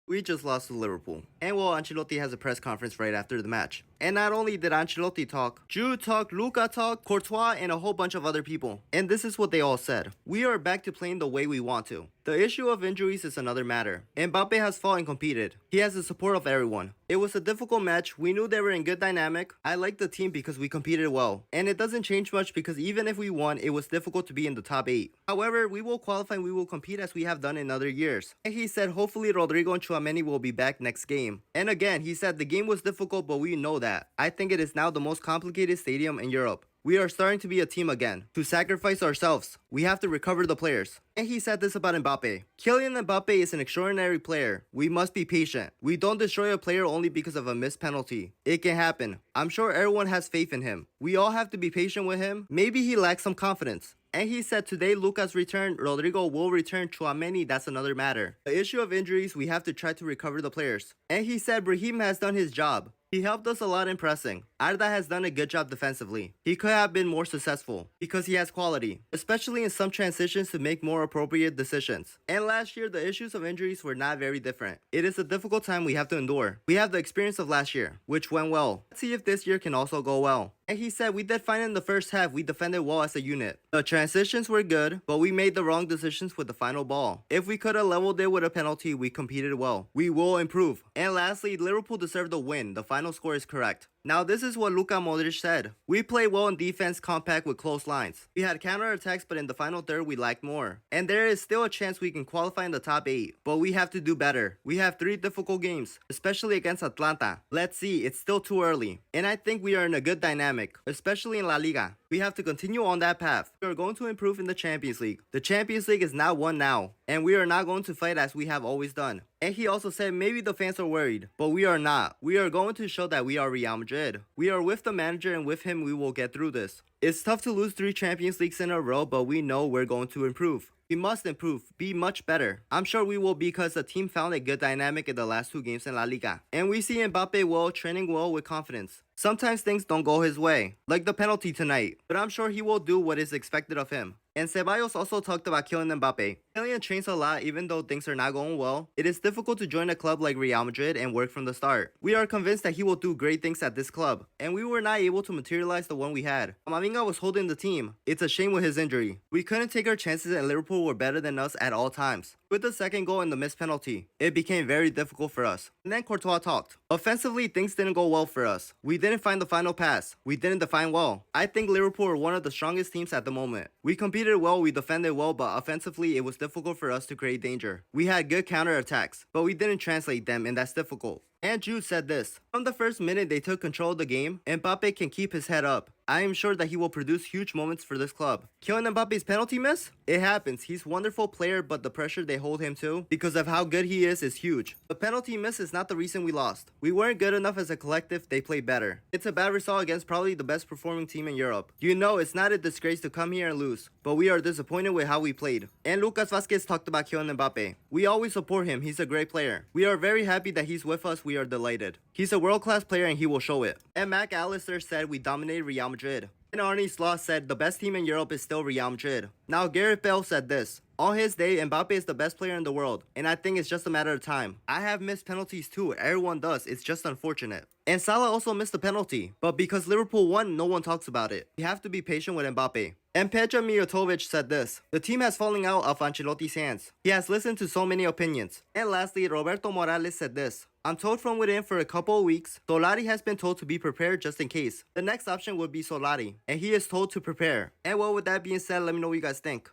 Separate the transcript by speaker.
Speaker 1: We just lost to Liverpool. And well, Ancelotti has a press conference right after the match. And not only did Ancelotti talk, Jude talked, Luka talked, Courtois, and a whole bunch of other people. And this is what they all said. We are back to playing the way we want to. The issue of injuries is another matter. Mbappe has fought and competed. He has the support of everyone. It was a difficult match. We knew they were in good dynamic. I like the team because we competed well. And it doesn't change much because even if we won, it was difficult to be in the top 8. However, we will qualify and we will compete as we have done in other years. And he said hopefully Rodrigo and Tchouaméni will be back next game. And again, he said the game was difficult, but we know that. I think it is now the most complicated stadium in Europe. We are starting to be a team again. To sacrifice ourselves, we have to recover the players. And he said this about Mbappe. Kylian Mbappe is an extraordinary player. We must be patient. We don't destroy a player only because of a missed penalty. It can happen. I'm sure everyone has faith in him. We all have to be patient with him. Maybe he lacks some confidence. And he said today Lucas returned, Rodrigo will return, Tchouaméni, that's another matter. The issue of injuries, we have to try to recover the players. And he said Brahim has done his job. He helped us a lot in pressing. Arda has done a good job defensively. He could have been more successful because he has quality, especially in some transitions to make more appropriate decisions. And last year, the issues of injuries were not very different. It is a difficult time we have to endure. We have the experience of last year, which went well. Let's see if this year can also go well. And he said we did fine in the first half. We defended well as a unit. The transitions were good, but we made the wrong decisions with the final ball. If we could have leveled it with a penalty, we competed well. We will improve. And lastly, Liverpool deserved the win. The final score is correct. Now this is what Luka Modric said. We played well in defense, compact with close lines. We had counterattacks, but in the final third we lacked more. And there is still a chance we can qualify in the top 8. But we have to do better. We have 3 difficult games, especially against Atlanta. Let's see, it's still too early. And I think we are in a good dynamic, especially in La Liga. We have to continue on that path. We are going to improve in the Champions League. The Champions League is not won now. And we are not going to fight as we have always done. And he also said maybe the fans are worried, but we are not. We are going to show that we are Real Madrid. We are with the manager and with him we will get through this. It's tough to lose 3 Champions Leagues in a row, but we know we're going to improve. We must improve, be much better. I'm sure we will because the team found a good dynamic in the last 2 games in La Liga. And we see Mbappe well, training well with confidence. Sometimes things don't go his way, like the penalty tonight, but I'm sure he will do what is expected of him. And Ceballos also talked about Kylian Mbappe. Kylian trains a lot even though things are not going well. It is difficult to join a club like Real Madrid and work from the start. We are convinced that he will do great things at this club, and we were not able to materialize the one we had. Camavinga was holding the team. It's a shame with his injury. We couldn't take our chances and Liverpool were better than us at all times. With the second goal and the missed penalty, it became very difficult for us. And then Courtois talked. Offensively, things didn't go well for us. We didn't find the final pass. We didn't define well. I think Liverpool are one of the strongest teams at the moment. We competed well, we defended well, but offensively, it was difficult for us to create danger. We had good counterattacks, but we didn't translate them, and that's difficult. And Jude said this. From the first minute they took control of the game, Mbappe can keep his head up. I am sure that he will produce huge moments for this club. Kylian Mbappe's penalty miss? It happens. He's a wonderful player, but the pressure they hold him to, because of how good he is huge. The penalty miss is not the reason we lost. We weren't good enough as a collective, they played better. It's a bad result against probably the best performing team in Europe. You know it's not a disgrace to come here and lose, but we are disappointed with how we played. And Lucas Vazquez talked about Kylian Mbappe. We always support him, he's a great player. We are very happy that he's with us, we are delighted. He's a world-class player and he will show it. And Mac Allister said we dominated Real Madrid. And Arne Slot said the best team in Europe is still Real Madrid. Now Gareth Bale said this. On his day, Mbappe is the best player in the world, and I think it's just a matter of time. I have missed penalties too, everyone does, it's just unfortunate. And Salah also missed a penalty, but because Liverpool won, no one talks about it. You have to be patient with Mbappe. And Peja Mijatovic said this. The team has fallen out of Ancelotti's hands. He has listened to so many opinions. And lastly, Roberto Morales said this. I'm told from within for a couple of weeks, Solari has been told to be prepared just in case. The next option would be Solari, and he is told to prepare. And well, with that being said, let me know what you guys think.